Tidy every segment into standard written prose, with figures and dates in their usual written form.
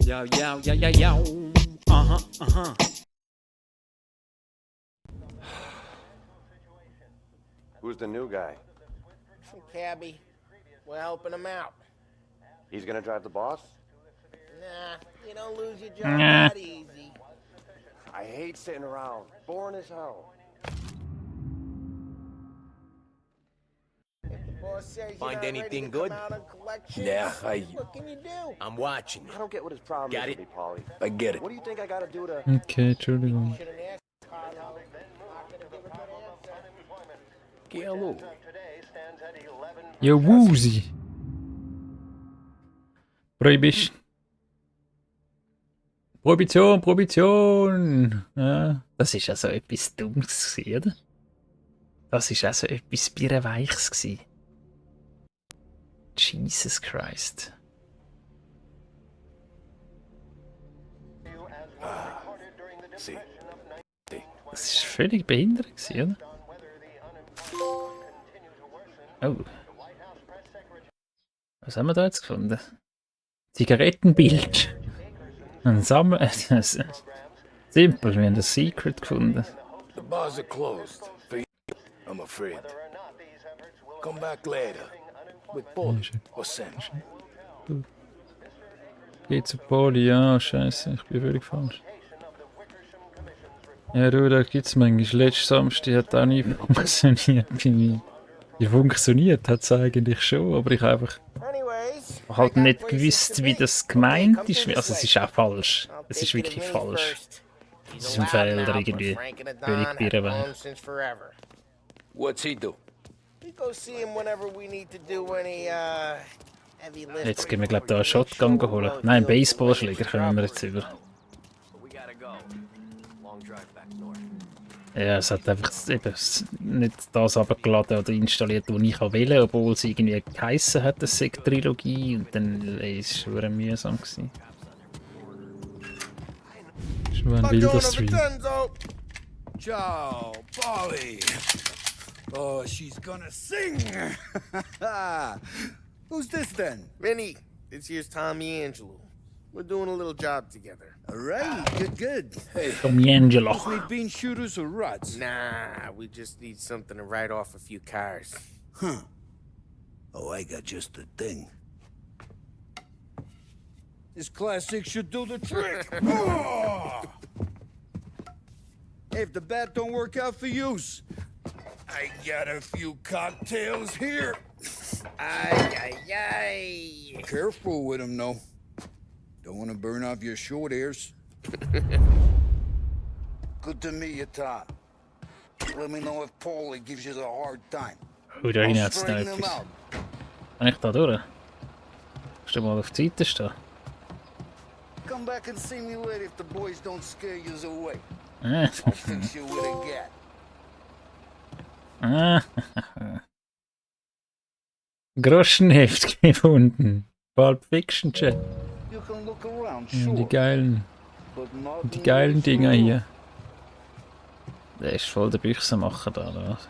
Yo, yo, yo, yo, yo. Uh-huh, uh-huh. Who's the new guy? Some cabbie. We're helping him out. He's gonna drive the boss? Nah, you don't lose your job that easy. I hate sitting around. Boring as hell. If the boss says you're Find not ready anything to good? come out on collections, Yeah, what can you do? I'm watching you. I don't get what his problem Got is it. with me, Polly. I get it. What do you think I gotta do to... Okay, Entschuldigung. Should have asked Carlo. Not gonna give a good answer. Hello. Jo, Woozy. Prohibition. Prohibition, Prohibition. Ja, das ist also etwas Dummes gewesen, oder? Das ist also etwas Birrenweichs gewesen. Jesus Christ. Das ist völlig behindert gewesen, oder? Oh. Was haben wir da jetzt gefunden? Zigarettenbild. Ein Sammel... Simpel, wir haben ein Secret gefunden. The bars are closed. For you, I'm afraid. Come back later. With Paul or Sam. Geht zu Poli, ja, scheiße, ich bin völlig falsch. Ja, du, da gibt's manchmal. Letzten Samstag hat auch nie funktioniert bei mir. Ja, funktioniert hat es eigentlich schon, aber ich habe einfach Anyways, halt nicht gewusst, wie das gemeint ist. Also es ist auch falsch. Es ist wirklich falsch. Das ist ein Fehler irgendwie. Völlig birrenweich. What's he do? We go see him whenever we need to do any heavy lifting. Jetzt gehen wir, glaube ich, da einen Shotgun holen. Nein, Baseballschläger können wir jetzt über. Ja, es hat einfach eben nicht das abgeladen oder installiert, was ich wählen, obwohl es irgendwie geheissen hat, das sei Trilogie, und dann war es schon mühsam gewesen. Das war ein wilder Stream. Ciao, Polly. Oh, she's gonna sing. Who's this then? Vinny, this here's Tommy Angelo. We're doing a little job together. All right, good. Hey, Tommy Angelo. just need bean shooters or rods? Nah, we just need something to write off a few cars. Huh. Oh, I got just the thing. This classic should do the trick. Oh! Hey, if the bat don't work out for use, I got a few cocktails here. Ay, ay, ay. Careful with them, though. Don't want to burn off your short hairs. Good to meet you, Tom. Let me know if Paulie gives you the hard time. Oh, da hinten hat es noch Straighten him etwas. out. Kann ich da durch? Musst du mal auf die Seite stehen? Come back and see me later if the boys don't scare you away. Ah. I'll fix you with a gat. Ah. Groschenheft gefunden. Pulp Fiction Chat. You can look around, Ja, sure. die geilen Dinger hier. Der ist voll der Büchsenmacher da, oder was?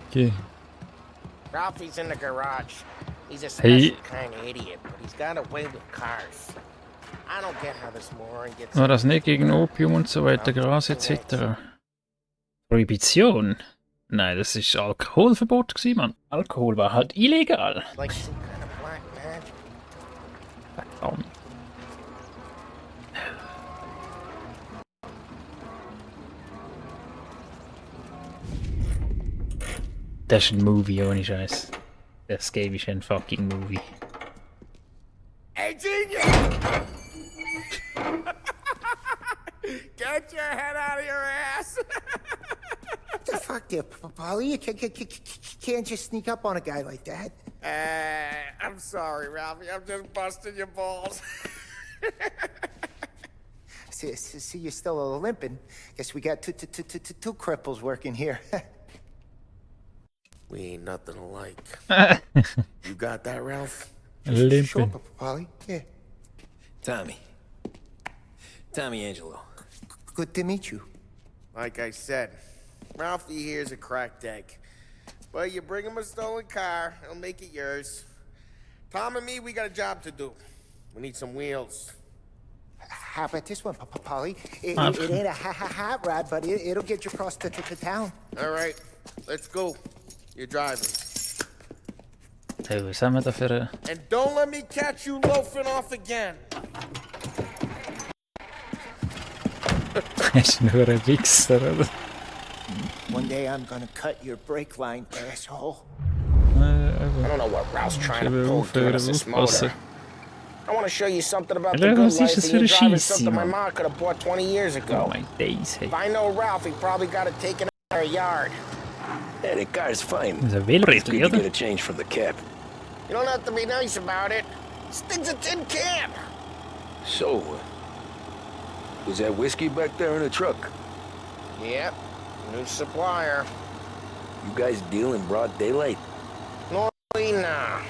Okay. Ralphie's in the garage. He's a Hey. special kind of idiot, but he's got a way with cars. I don't get how this moron gets... War das nicht gegen Opium und so weiter, Gras etc.? Prohibition? Nein, das ist Alkoholverbot gewesen, Mann. Alkohol war halt illegal. like some kind of black magic. Verdammt. Das ist ein Movie, ohne Scheiß. Das Game ist ein fucking Movie. Hey, genius! Get your head out of your ass! What the fuck there, Polly? You can't just sneak up on a guy like that. I'm sorry, Ralphie. I'm just busting your balls. See, you're still limping. Guess we got two cripples working here. We ain't nothing alike. You got that, Ralph? Sure, Limping. Polly. Yeah. Tommy Angelo. Good to meet you. Like I said, Ralphie here's a cracked egg. But you bring him a stolen car, he'll make it yours. Tom and me, we got a job to do. We need some wheels. How about this one, Polly? It ain't a hot rod, but it'll get you across to town. All right, let's go. You're driving. Hey, was haben wir da für eine... And don't let me catch you loafing off again. Ist nur ein Wichser, oder? One day I'm gonna cut your brake line, asshole. I don't know what Ralph's trying to pull giving us this motor. I want to show you something about the good life and you're driving something my mom could have bought 20 years ago. Oh my days, hey. If I know Ralph, he probably got it taken out of our yard. Yeah, the car's fine. Das ist ein It's Wildrädchen, good to get oder? a change from the cab. You don't have to be nice about it. This thing's a tin can. So, was that whiskey back there in the truck? Yep, new supplier. You guys deal in broad daylight? Normally, nah.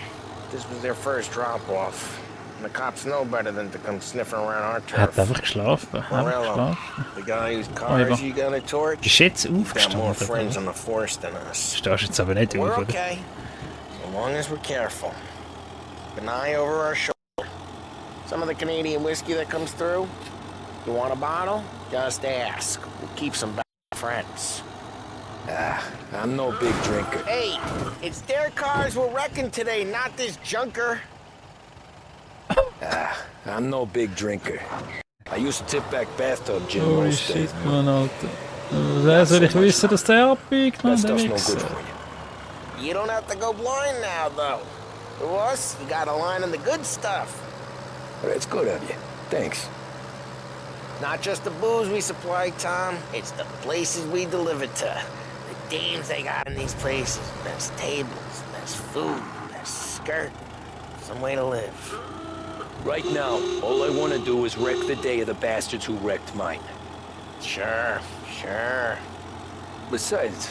This was their first drop-off. And the cops know better than to come sniffing around our Er hat turf. einfach geschlafen. Morello, the guy whose cars you gonna torch, Bist du jetzt he's got more aufgestanden? friends Oder? on the force than us. Stehst jetzt aber nicht We're auf, oder? okay, so long as we're careful. Keep an eye over our shoulder. Some of the Canadian whiskey that comes through, you want a bottle? Just ask. We'll keep some back friends. I'm no big drinker. Hey, it's their cars we're wrecking today, not this junker. I'm no big drinker. I used to tip back bathtub gin Oh most shit, days. Mann, Alter. Woher soll ich wissen, dass der abbiegt, Mann, That der stuff's no good Wichser? for you. You don't have to go blind now, though. To us, you got a line in the good stuff. That's good of you. Thanks. Not just the booze we supply, Tom. It's the places we deliver to. The dames they got in these places. Best tables, best food, best skirt. Some way to live. Right now, all I want to do is wreck the day of the bastards who wrecked mine. Sure, sure. Besides,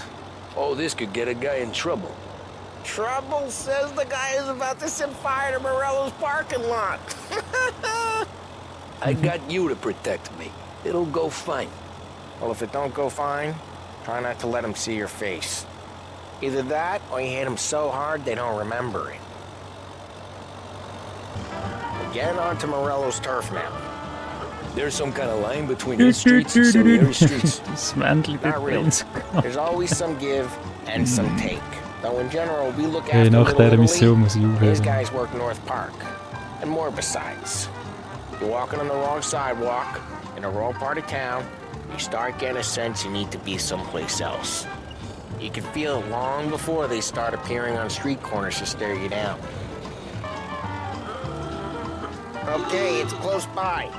all this could get a guy in trouble. Trouble says the guy is about to set fire to Morello's parking lot. I got you to protect me. It'll go fine. Well, if it don't go fine, try not to let them see your face. Either that, or you hit them so hard they don't remember it. Get onto Morello's turf now. There's some kind of line between his streets and some of the other streets. Das Männchen Not really. übrigens. There's always some give and some take. Though in general, we look Hey, after nach Little dieser Italy. Mission muss ich His aufhören. guys work North Park. And more besides. You're walking on the wrong sidewalk, in a wrong part of town, you start getting a sense you need to be someplace else. You can feel it long before they start appearing on street corners to stare you down. Okay, it's close by.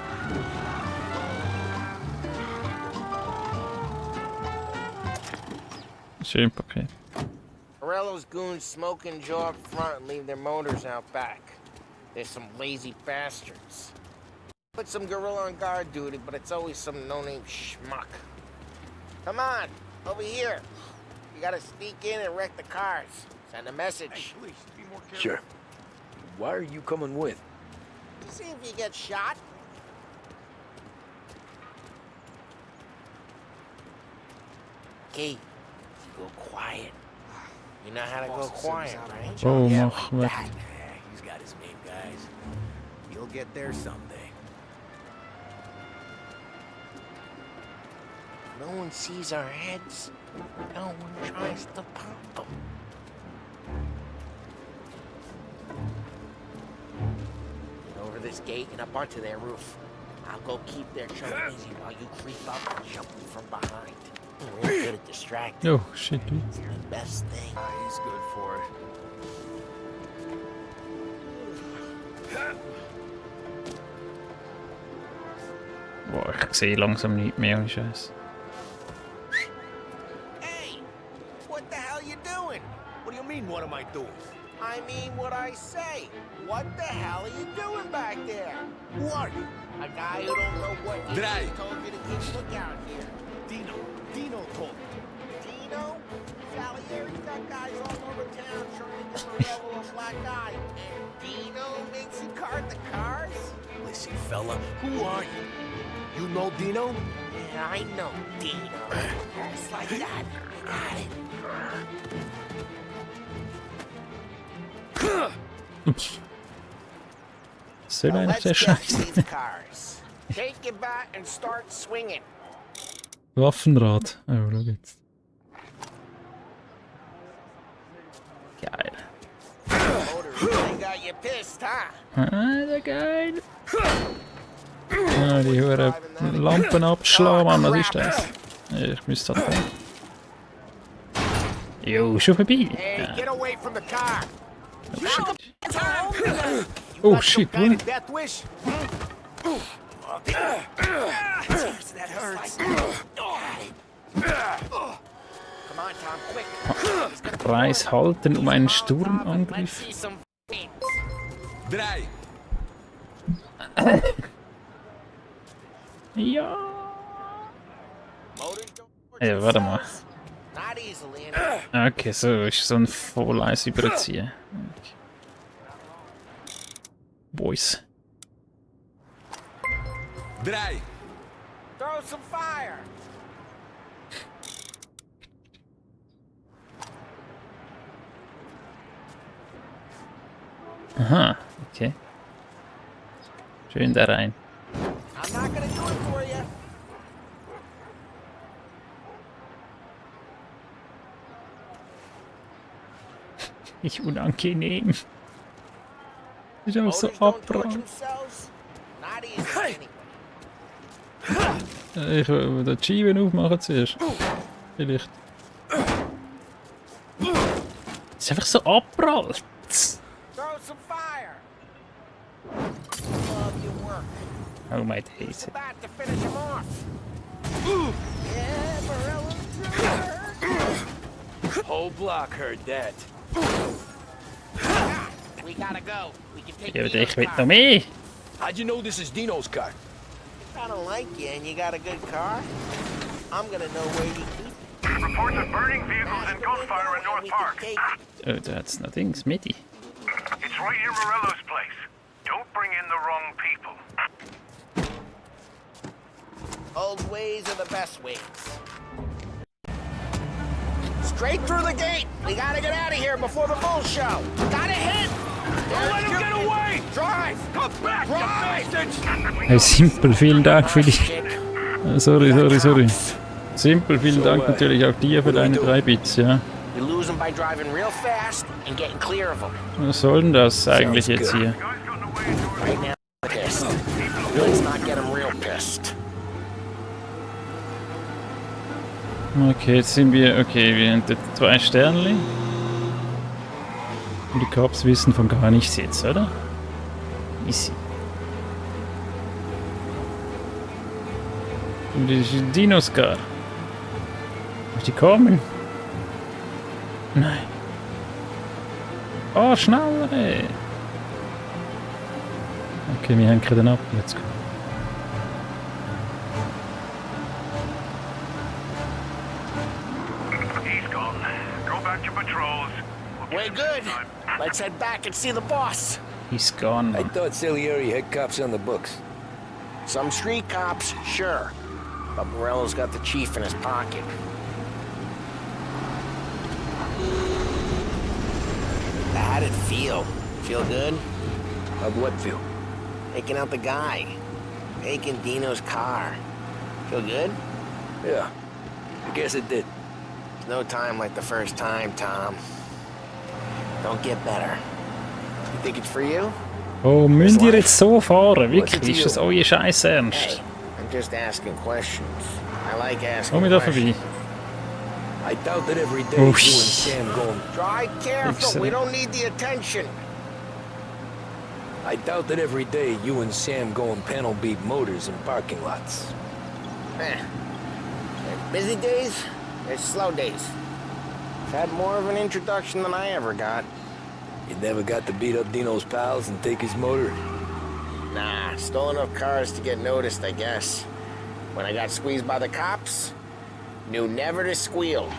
Schön Paket. Morello's goons smoke and jaw up front and leave their motors out back. They're some lazy bastards. Put some gorilla on guard duty, but it's always some no-name schmuck. Come on, over here. You gotta sneak in and wreck the cars. Send a message. Sure. Why are you coming with? See if you get shot. Okay, go quiet. You know how to go quiet, right? Oh, Yeah, mach like weg. that. He's got his main guys. You'll get there someday. No one sees our heads. No one tries to pop them. Get over this gate and up onto their roof. I'll go keep their trouble easy while you creep up and jump them from behind. We're good at distracting. Oh, shit, wie? It's the best thing. He's good for it. Boah, ich sehe langsam nicht mehr, ohne Scheiß. Hey, what the hell you doing? What do you mean, what am I doing? I mean what I say. What the hell are you doing back there? Who are you? A guy who don't know what he Dry. told you to keep lookout here. Dino told me. Dino? Salieri's got guys all over town trying to get the level of black eye. And Dino makes you cart the cars? Listen, fella, who are you? You know Dino? Yeah, I know Dino. Just like that. I got it. Was soll Now eigentlich let's der get Scheiß? these cars. Take your bat and start swinging. Waffenrad. Oh, schau jetzt. Geil. Motors really got you pissed, huh? Alter, geil. Ja, die hören Lampen abschlagen, Mann, was ist das? Ich müsste halt fahren. Jo, schon vorbei. Hey, Ja. get away from the car. Oh shit. Oh shit, what? Death wish? That hurts. Come on, Tom, quick. Kreis halten um einen Let's Sturmangriff. see some things. Ja. Motors don't work Ja, warte mal. themselves. Not easily, anyway. Okay, so ist so ein Volleis überziehen. Okay. Boys. Throw some fire. Aha, okay. Schön da rein. I'm not gonna do it for you. Nicht unangenehm. Ist auch so Motors don't torch abbrand. themselves. Not easily, anyway. Ich will die Scheiben aufmachen zuerst. Vielleicht. Es ist einfach so abprallt. Throw some fire. Love your work. Oh my days. About to finish him off. Yeah, Morello's Whole block heard that. We gotta go. We can take Ja, aber Dino's ich will car. noch mehr. How'd you know this is Dino's car? I don't like you and you got a good car. I'm gonna know where you keep it. Reports of burning vehicles and gunfire in North We Park. can take it. Oh, da hat's noch Dings. Midi. It's right near Morello's place. Don't bring in the wrong people. Old ways are the best ways. Straight through the gate. We gotta get out of here before the bull show. Gotta hit. Don't let him get away. Drive. Come back, drive. Hey, Simpel, vielen Dank für die... Sorry. Simpel, vielen Dank natürlich auch dir für deine 3 Bits, ja. You lose them by driving real fast and getting clear of them. Was soll denn das eigentlich jetzt hier? Right now, pissed. Let's not get them real pissed. Okay, jetzt sind wir... Okay, wir haben dort 2 Sternli. Und die Cops wissen von gar nichts jetzt, oder? Easy. Und die Dinos gar. Muss die kommen? Nein. Oh, schnell, ey. Okay, wir hängen den ab. Let's go. He's gone. Go back to patrols. We'll We're get good. time. Let's head back and see the boss. He's gone, I man. thought Salieri had cops on the books. Some street cops, sure. But Morello's got the chief in his pocket. How'd it feel? Feel good? How'd what feel? Taking out the guy. Taking Dino's car. Feel good? Yeah, I guess it did. There's no time like the first time, Tom. Don't get better. You think it's for you? Oh, müsst ihr jetzt so fahren? Wirklich? Ist das euer Scheiß Ernst? Hey, I'm just asking questions. I like asking Komm mir da vorbei. questions. I doubt that every day Oh, you and Sam go and... Drive careful. We don't need the attention. I doubt that every day you and Sam go and panel beat motors in parking lots. There's busy days, there's slow days. I've had more of an introduction than I ever got. You never got to beat up Dino's pals and take his motor? Nah, stole enough cars to get noticed, I guess. When I got squeezed by the cops, knew never to squeal.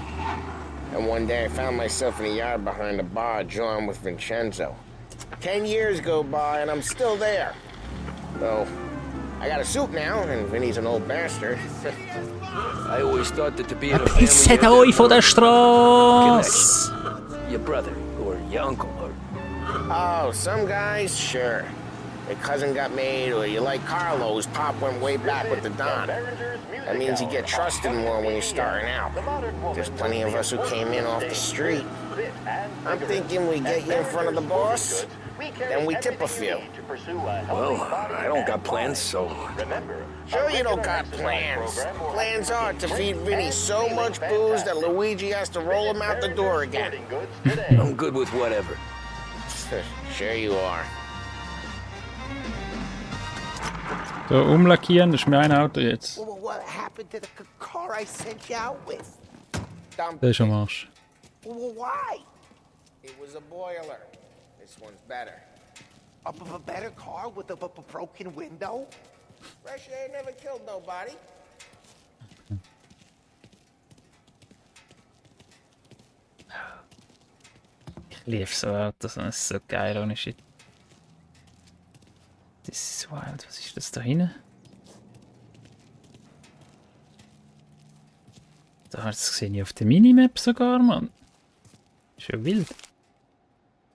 And one day I found myself in a yard behind a bar drawing with Vincenzo. 10 years go by and I'm still there. Though, I got a suit now, and Vinny's an old bastard. I always thought that to be in a Pisset family... euch von der Straße! Your brother, or your uncle, or... Oh, some guys, sure. your cousin got made, or you like Carlos, Pop went way back with the Don. That means you get trusted more when you're starting out. There's plenty of us who came in off the street. I'm thinking we get you in front of the boss, then we tip a few. Well, I don't got plans, so... Sure you don't got plans. Plans are to feed Vinny so much booze that Luigi has to roll him out the door again. I'm good with whatever. Sure you are. So, umlackieren, das ist mein Auto jetzt. What happened to the car I sent you out with? Der ist am Arsch. Why? It was a boiler. This one's better. A better car with a broken window? Fresh air never killed nobody. Ich liebe so Autos, das ist so geil ohne Shit. Das ist wild, was ist das da hinten? Das sehe ich auf der Minimap sogar, Mann. Ist ja wild.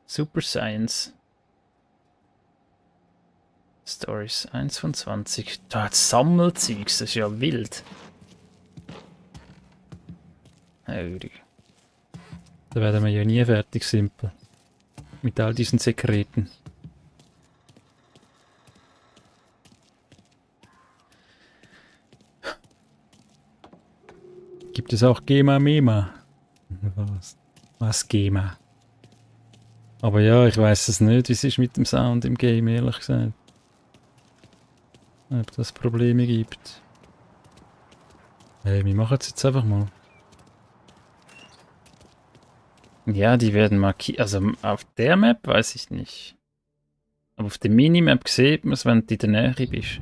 Super Science. Stories 1 von 20. Da hat Sammelzeugs, das ist ja wild. Hörig. Da werden wir ja nie fertig, simpel. Mit all diesen Sekreten. Gibt es auch Gema Mema? Was Gema? Aber ja, ich weiß es nicht, wie es ist mit dem Sound im Game, ehrlich gesagt. Ob das Probleme gibt. Hey, wir machen es jetzt einfach mal. Ja, die werden markiert. Also auf der Map weiß ich nicht. Aber auf der Minimap sieht man es, wenn du in der Nähe bist.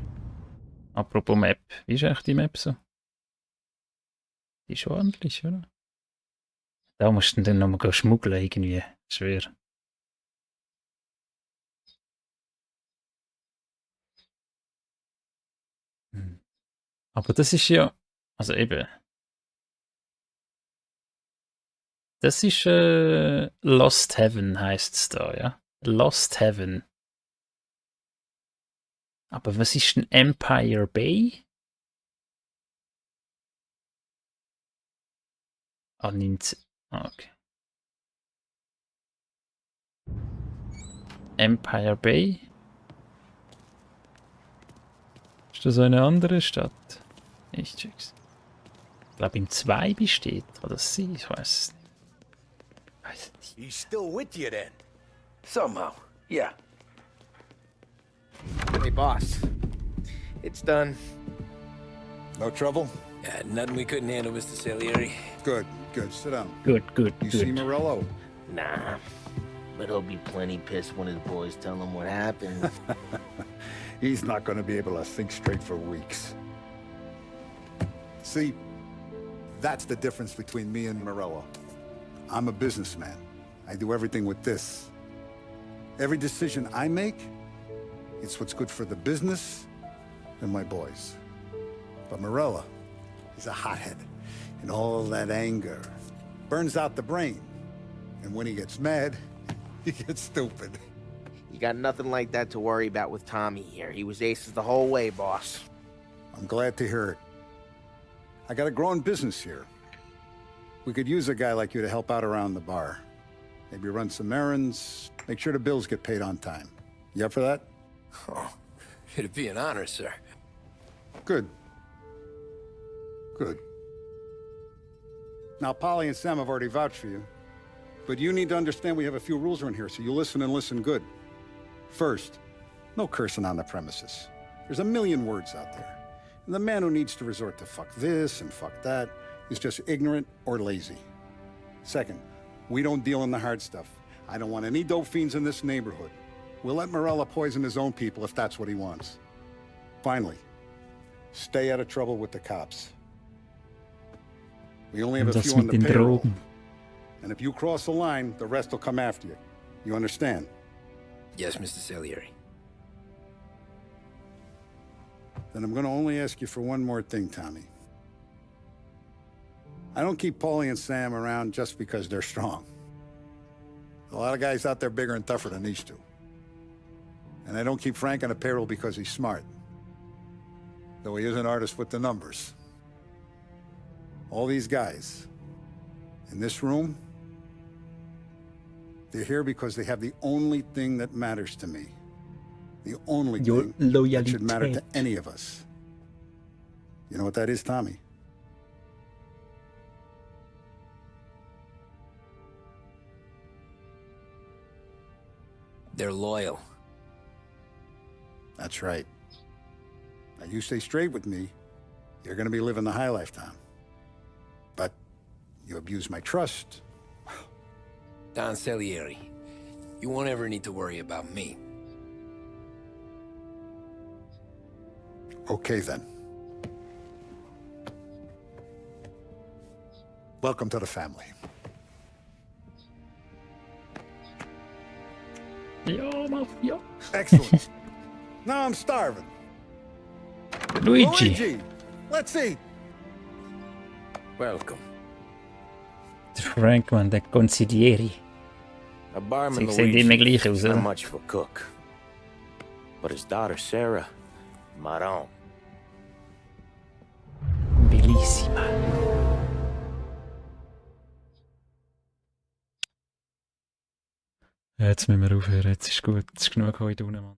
Apropos Map. Wie ist eigentlich die Map so? Die ist ordentlich, oder? Da musst du dann nochmal schmuggeln irgendwie. Schwer. Aber das ist ja... Also eben... Das ist Lost Heaven heisst es da, ja? Lost Heaven. Aber was ist denn Empire Bay? Ah, 19... Ah, okay. Empire Bay? Ist das eine andere Stadt? Ich check's. Ich glaube im 2 besteht. Kann das sein? Ich weiß es nicht. He's still with you then? Somehow, yeah. Hey, boss. It's done. No trouble? Yeah, nothing we couldn't handle, Mr. Salieri. Good, good. Sit down. Good, good, You see good. Morello? Nah. But he'll be plenty pissed when his boys tell him what happened. He's not going to be able to think straight for weeks. See, that's the difference between me and Morello. I'm a businessman. I do everything with this. Every decision I make, it's what's good for the business and my boys. But Morello, he's a hothead. And all that anger burns out the brain. And when he gets mad, he gets stupid. You got nothing like that to worry about with Tommy here. He was aces the whole way, boss. I'm glad to hear it. I got a growing business here. We could use a guy like you to help out around the bar. Maybe run some errands, make sure the bills get paid on time. You up for that? Oh, it'd be an honor, sir. Good. Good. Now, Polly and Sam have already vouched for you. But you need to understand we have a few rules around here, so you listen and listen good. First, no cursing on the premises. There's a million words out there. And the man who needs to resort to fuck this and fuck that is just ignorant or lazy. Second, we don't deal in the hard stuff. I don't want any dope fiends in this neighborhood. We'll let Morella poison his own people if that's what he wants. Finally, stay out of trouble with the cops. We only have a Das few on mit the den payroll. Drogen. And if you cross the line, the rest will come after you. You understand? Yes, Mr. Salieri. Then I'm going to only ask you for one more thing, Tommy. I don't keep Paulie and Sam around just because they're strong. A lot of guys out there bigger and tougher than these two. And I don't keep Frank on a payroll because he's smart. Though he is an artist with the numbers. All these guys in this room, they're here because they have the only thing that matters to me. The only thing that should matter to any of us. You know what that is, Tommy? They're loyal. That's right. Now you stay straight with me, you're gonna be living the high life, Tom. But you abuse my trust. Don Salieri, you won't ever need to worry about me. Okay then. Welcome to the family. Ja, Mafia. Excellent. Now I'm starving. Luigi. Let's eat. Welcome. Der Frank, man, der Consiglieri. A barman Sie sehen immer Luigi gleich aus, is not oder? much of a cook. But his daughter Sarah, Maron. Bellissima. Jetzt müssen wir aufhören, jetzt ist gut, jetzt ist genug heute unten, Mann.